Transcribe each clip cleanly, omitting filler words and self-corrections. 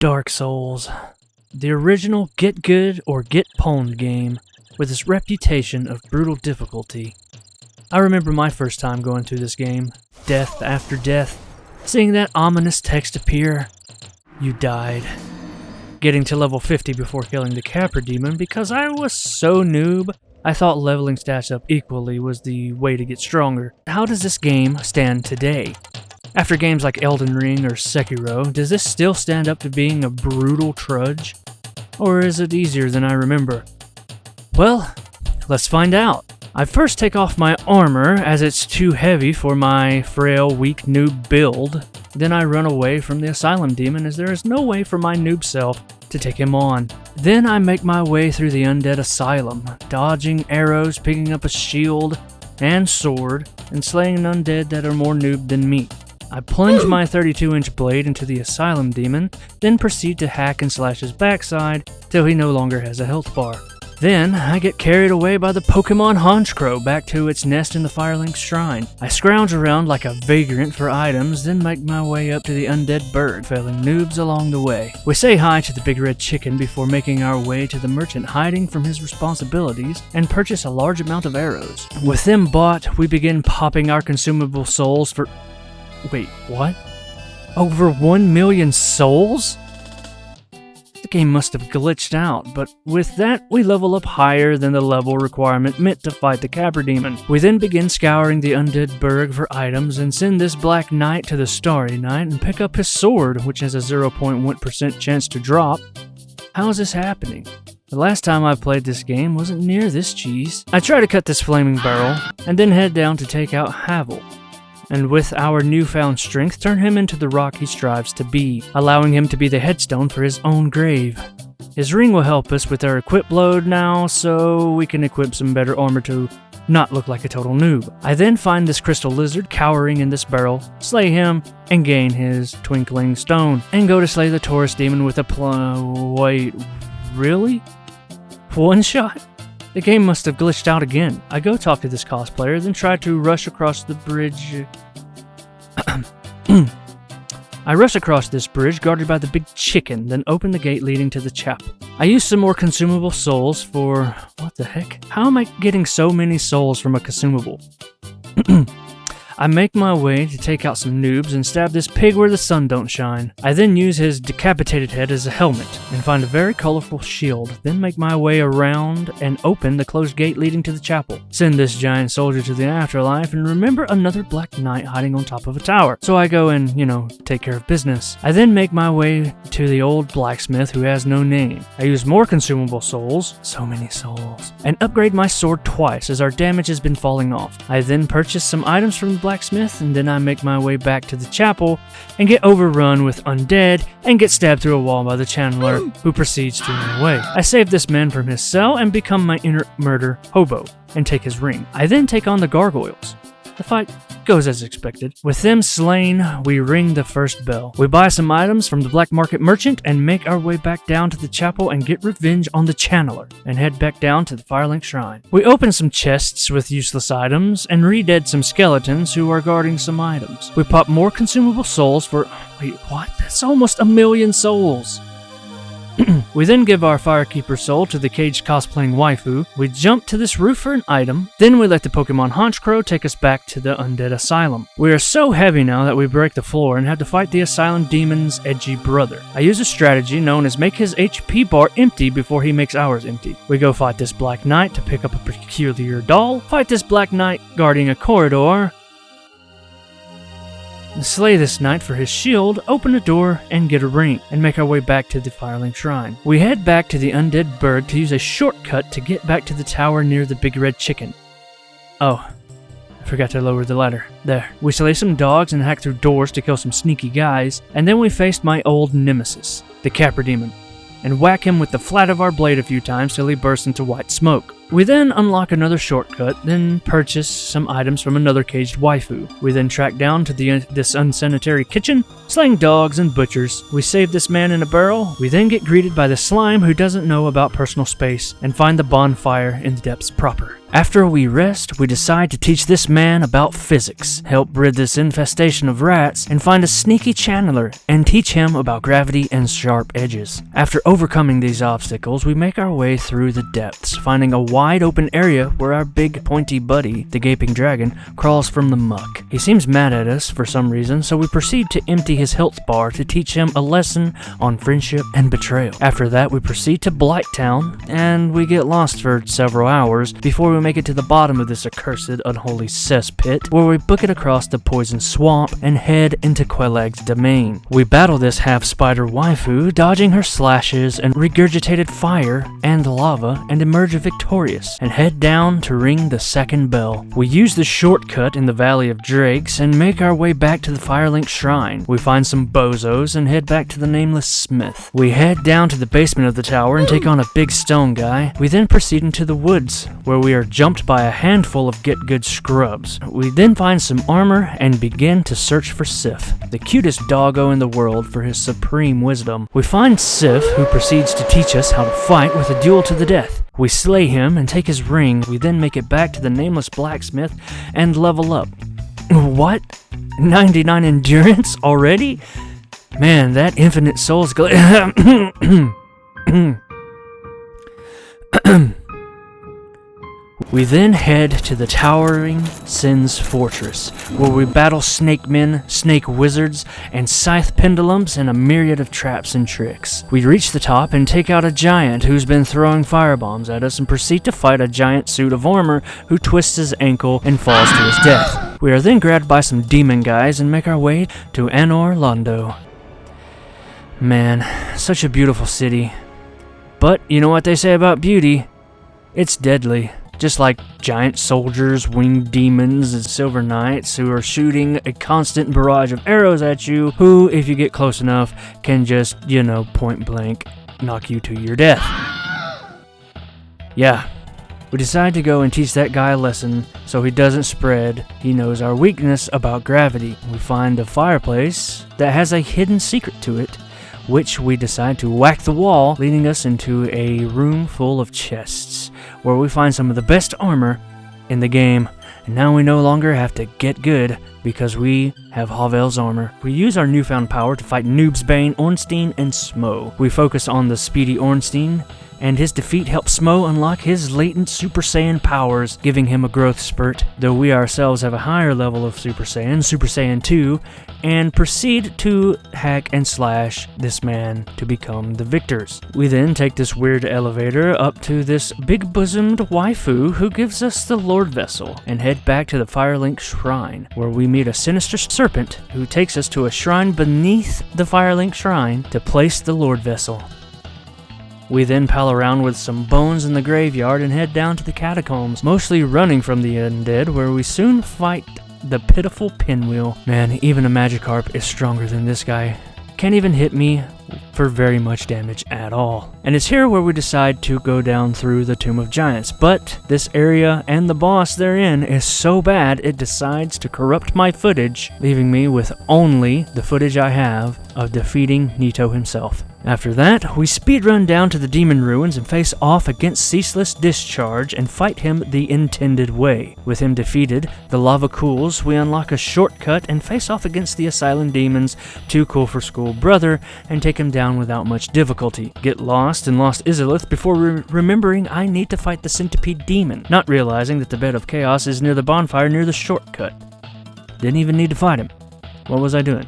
Dark Souls, the original get good or get pwned game with its reputation of brutal difficulty. I remember my first time going through this game, death after death, seeing that ominous text appear, "You died." Getting to level 50 before killing the Capra Demon because I was so noob, I thought leveling stats up equally was the way to get stronger. How does this game stand today? After games like Elden Ring or Sekiro, does this still stand up to being a brutal trudge? Or is it easier than I remember? Well, let's find out. I first take off my armor as it's too heavy for my frail, weak noob build. Then I run away from the Asylum Demon as there is no way for my noob self to take him on. Then I make my way through the Undead Asylum, dodging arrows, picking up a shield and sword, and slaying undead that are more noob than me. I plunge my 32-inch blade into the Asylum Demon, then proceed to hack and slash his backside till he no longer has a health bar. Then, I get carried away by the Pokemon Honchkrow back to its nest in the Firelink Shrine. I scrounge around like a vagrant for items, then make my way up to the Undead Burg, failing noobs along the way. We say hi to the Big Red Chicken before making our way to the merchant hiding from his responsibilities and purchase a large amount of arrows. With them bought, we begin popping our consumable souls for... Wait, what? Over 1 million souls? The game must have glitched out, but with that, we level up higher than the level requirement meant to fight the Capra Demon. We then begin scouring the Undead Burg for items and send this Black Knight to the Starry Night and pick up his sword, which has a 0.1% chance to drop. How is this happening? The last time I played this game wasn't near this cheese. I try to cut this flaming barrel, and then head down to take out Havel. And with our newfound strength, turn him into the rock he strives to be, allowing him to be the headstone for his own grave. His ring will help us with our equip load now, so we can equip some better armor to not look like a total noob. I then find this crystal lizard cowering in this barrel, slay him, and gain his twinkling stone, and go to slay the Taurus Demon with a wait, really? One shot? The game must have glitched out again. I go talk to this cosplayer, then try to rush across the bridge. I rush across this bridge guarded by the big chicken, then open the gate leading to the chapel. I use some more consumable souls for... What the heck? How am I getting so many souls from a consumable? I make my way to take out some noobs and stab this pig where the sun don't shine. I then use his decapitated head as a helmet and find a very colorful shield, then make my way around and open the closed gate leading to the chapel. Send this giant soldier to the afterlife and remember another Black Knight hiding on top of a tower. So I go and, take care of business. I then make my way to the old blacksmith who has no name. I use more consumable souls, so many souls, and upgrade my sword twice as our damage has been falling off. I then purchase some items from the blacksmith, and then I make my way back to the chapel and get overrun with undead and get stabbed through a wall by the channeler, who proceeds to run away. I save this man from his cell and become my inner murder hobo and take his ring. I then take on the gargoyles. The fight goes as expected. With them slain, we ring the first bell. We buy some items from the black market merchant and make our way back down to the chapel and get revenge on the channeler and head back down to the Firelink Shrine. We open some chests with useless items and re-dead some skeletons who are guarding some items. We pop more consumable souls for... Wait, what? That's almost 1 million souls. We then give our Firekeeper soul to the caged cosplaying waifu. We jump to this roof for an item. Then we let the Pokemon Honchkrow take us back to the Undead Asylum. We are so heavy now that we break the floor and have to fight the Asylum Demon's edgy brother. I use a strategy known as make his HP bar empty before he makes ours empty. We go fight this Black Knight to pick up a peculiar doll, fight this Black Knight guarding a corridor, slay this knight for his shield, open a door, and get a ring, and make our way back to the Firelink Shrine. We head back to the Undead Burg to use a shortcut to get back to the tower near the Big Red Chicken. Oh, I forgot to lower the ladder. There. We slay some dogs and hack through doors to kill some sneaky guys, and then we faced my old nemesis, the Capra Demon, and whack him with the flat of our blade a few times till he bursts into white smoke. We then unlock another shortcut, then purchase some items from another caged waifu. We then track down to this unsanitary kitchen, slaying dogs and butchers. We save this man in a barrel. We then get greeted by the slime who doesn't know about personal space, and find the bonfire in the depths proper. After we rest, we decide to teach this man about physics, help rid this infestation of rats, and find a sneaky channeler and teach him about gravity and sharp edges. After overcoming these obstacles, we make our way through the depths, finding a wide open area where our big pointy buddy, the gaping dragon, crawls from the muck. He seems mad at us for some reason, so we proceed to empty his health bar to teach him a lesson on friendship and betrayal. After that, we proceed to Blighttown, and we get lost for several hours before we make it to the bottom of this accursed unholy cesspit, where we book it across the poison swamp and head into Quelaag's domain. We battle this half-spider waifu, dodging her slashes and regurgitated fire and lava, and emerge victorious, and head down to ring the second bell. We use the shortcut in the Valley of Drakes and make our way back to the Firelink Shrine. We find some bozos and head back to the Nameless Smith. We head down to the basement of the tower and take on a big stone guy. We then proceed into the woods, where we are jumped by a handful of Get Good scrubs. We then find some armor and begin to search for Sif, the cutest doggo in the world, for his supreme wisdom. We find Sif, who proceeds to teach us how to fight with a duel to the death. We slay him and take his ring. We then make it back to the Nameless Blacksmith and level up. What? 99 endurance already? Man, that infinite soul's We then head to the towering Sin's Fortress, where we battle snake men, snake wizards, and scythe pendulums, and a myriad of traps and tricks. We reach the top and take out a giant who's been throwing firebombs at us and proceed to fight a giant suit of armor who twists his ankle and falls to his death. We are then grabbed by some demon guys and make our way to Anor Londo. Man, such a beautiful city. But you know what they say about beauty? It's deadly. Just like giant soldiers, winged demons, and silver knights who are shooting a constant barrage of arrows at you, who, if you get close enough, can just, point blank knock you to your death. Yeah, we decide to go and teach that guy a lesson so he doesn't spread. He knows our weakness about gravity. We find a fireplace that has a hidden secret to it, which we decide to whack the wall, leading us into a room full of chests, where we find some of the best armor in the game. And now we no longer have to get good, because we have Havel's armor. We use our newfound power to fight Noobsbane, Ornstein, and Smo. We focus on the speedy Ornstein, and his defeat helps Smo unlock his latent Super Saiyan powers, giving him a growth spurt, though we ourselves have a higher level of Super Saiyan 2, and proceed to hack and slash this man to become the victors. We then take this weird elevator up to this big-bosomed waifu who gives us the Lord Vessel, and head back to the Firelink Shrine, where we meet a sinister serpent who takes us to a shrine beneath the Firelink Shrine to place the Lord Vessel. We then pal around with some bones in the graveyard and head down to the catacombs, mostly running from the undead, where we soon fight the pitiful Pinwheel. Man, even a Magikarp is stronger than this guy. Can't even hit me for very much damage at all. And it's here where we decide to go down through the Tomb of Giants, but this area and the boss therein is so bad it decides to corrupt my footage, leaving me with only the footage I have of defeating Nito himself. After that, we speedrun down to the demon ruins and face off against Ceaseless Discharge and fight him the intended way. With him defeated, the lava cools, we unlock a shortcut and face off against the Asylum Demon's Too Cool for School brother and take him down without much difficulty. Get lost in Lost Izalith before remembering I need to fight the Centipede Demon, not realizing that the Bed of Chaos is near the bonfire near the shortcut. Didn't even need to fight him. What was I doing?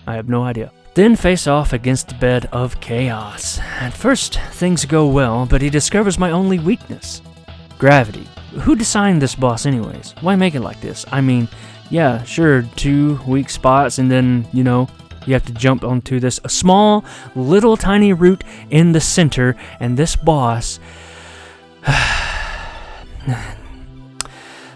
I have no idea. Then face off against the Bed of Chaos. At first, things go well, but he discovers my only weakness. Gravity. Who designed this boss anyways? Why make it like this? I mean, yeah, sure, 2 weak spots and then, you have to jump onto this small, little tiny root in the center, and this boss...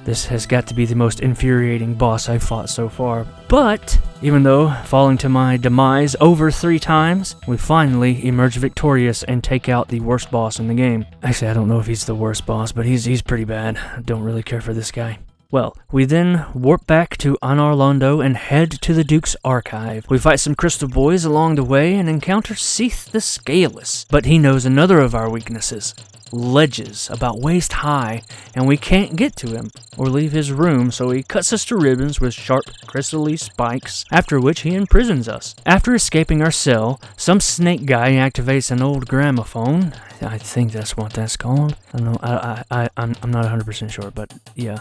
This has got to be the most infuriating boss I've fought so far. But, even though falling to my demise over 3 times, we finally emerge victorious and take out the worst boss in the game. Actually, I don't know if he's the worst boss, but he's pretty bad. I don't really care for this guy. Well, we then warp back to Anor Londo and head to the Duke's Archive. We fight some crystal boys along the way and encounter Seath the Scaleless, but he knows another of our weaknesses. ledges about waist high, and we can't get to him or leave his room, so he cuts us to ribbons with sharp crystally spikes, after which he imprisons us. After escaping our cell, some snake guy activates an old gramophone. I think that's what that's called. I don't know. I'm not 100% sure, but yeah.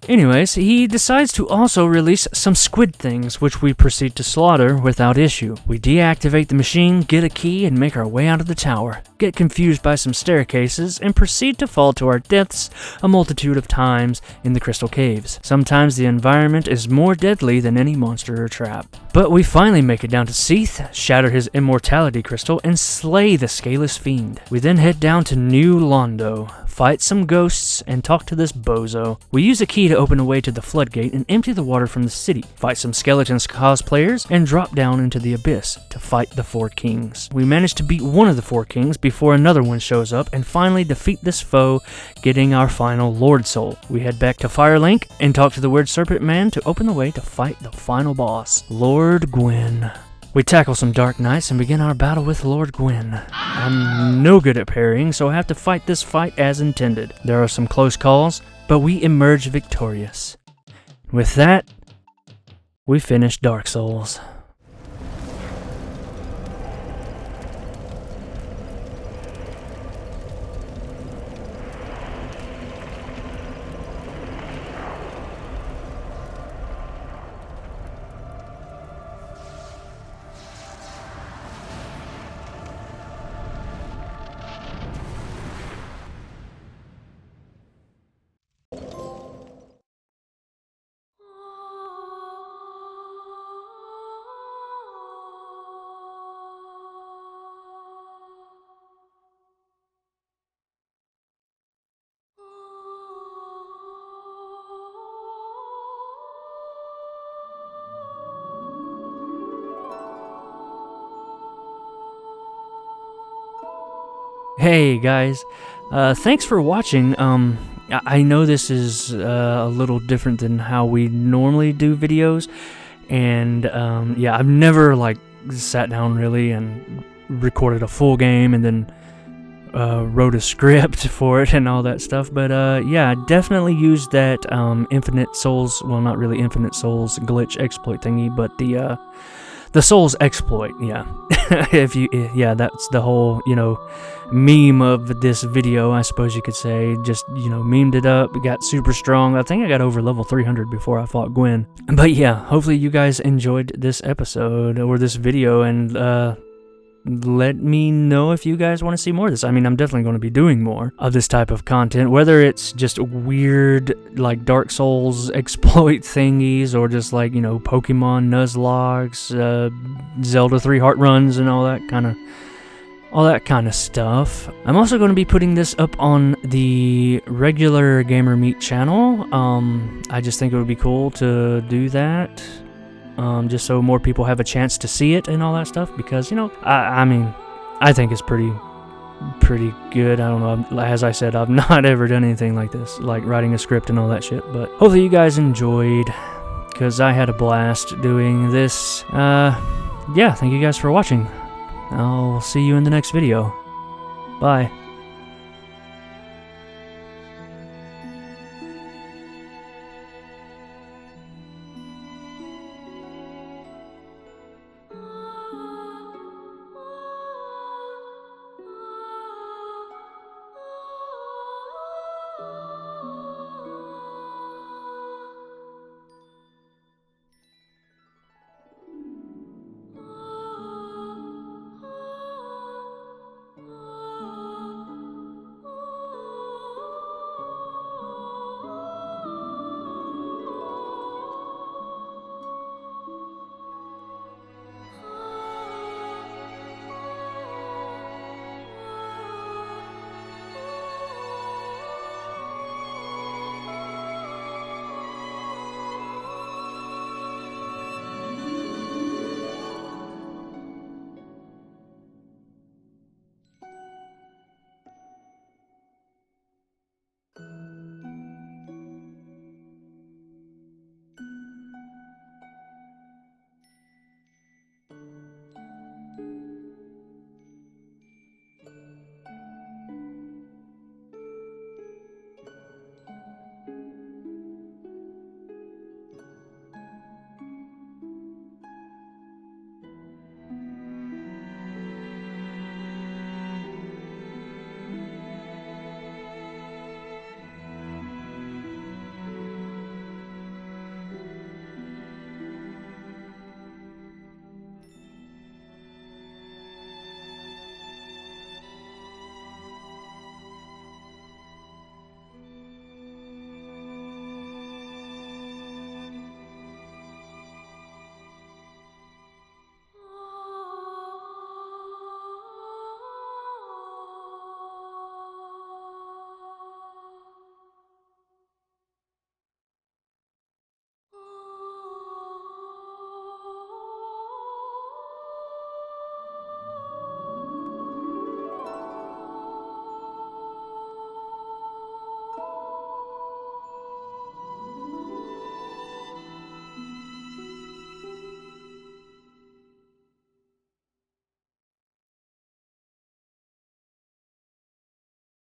Anyways, he decides to also release some squid things, which we proceed to slaughter without issue. We deactivate the machine, get a key, and make our way out of the tower. Get confused by some staircases, and proceed to fall to our deaths a multitude of times in the crystal caves. Sometimes the environment is more deadly than any monster or trap. But we finally make it down to Seath, shatter his immortality crystal, and slay the scaleless fiend. We then head down to New Londo, fight some ghosts, and talk to this bozo. We use a key to open a way to the floodgate and empty the water from the city, fight some skeletons cosplayers, and drop down into the abyss to fight the 4 kings. We manage to beat one of the 4 kings before another one shows up, and finally defeat this foe, getting our final Lord Soul. We head back to Firelink and talk to the Weird Serpent Man to open the way to fight the final boss, Lord Gwyn. We tackle some Dark Knights and begin our battle with Lord Gwyn. I'm no good at parrying, so I have to fight this fight as intended. There are some close calls, but we emerge victorious. With that, we finish Dark Souls. Hey guys, thanks for watching. I know this is a little different than how we normally do videos, and yeah, I've never like sat down really and recorded a full game and then wrote a script for it and all that stuff. But yeah, I definitely used that Infinite Souls, well, not really Infinite Souls glitch exploit thingy, but the Souls exploit, yeah. Yeah, that's the whole, meme of this video, I suppose you could say. Just, memed it up, it got super strong. I think I got over level 300 before I fought Gwyn. But yeah, hopefully you guys enjoyed this episode, or this video, and let me know if you guys want to see more of this. I mean, I'm definitely going to be doing more of this type of content, whether it's just weird, like, Dark Souls exploit thingies, or just, like, Pokemon Nuzlockes, Zelda 3 Heart Runs, and all that kind of stuff. I'm also going to be putting this up on the regular Gamer Meat channel. I just think it would be cool to do that. Just so more people have a chance to see it and all that stuff, because, I mean, I think it's pretty good. I don't know, as I said, I've not ever done anything like this, like writing a script and all that shit, but hopefully you guys enjoyed, because I had a blast doing this. Yeah, thank you guys for watching. I'll see you in the next video. Bye.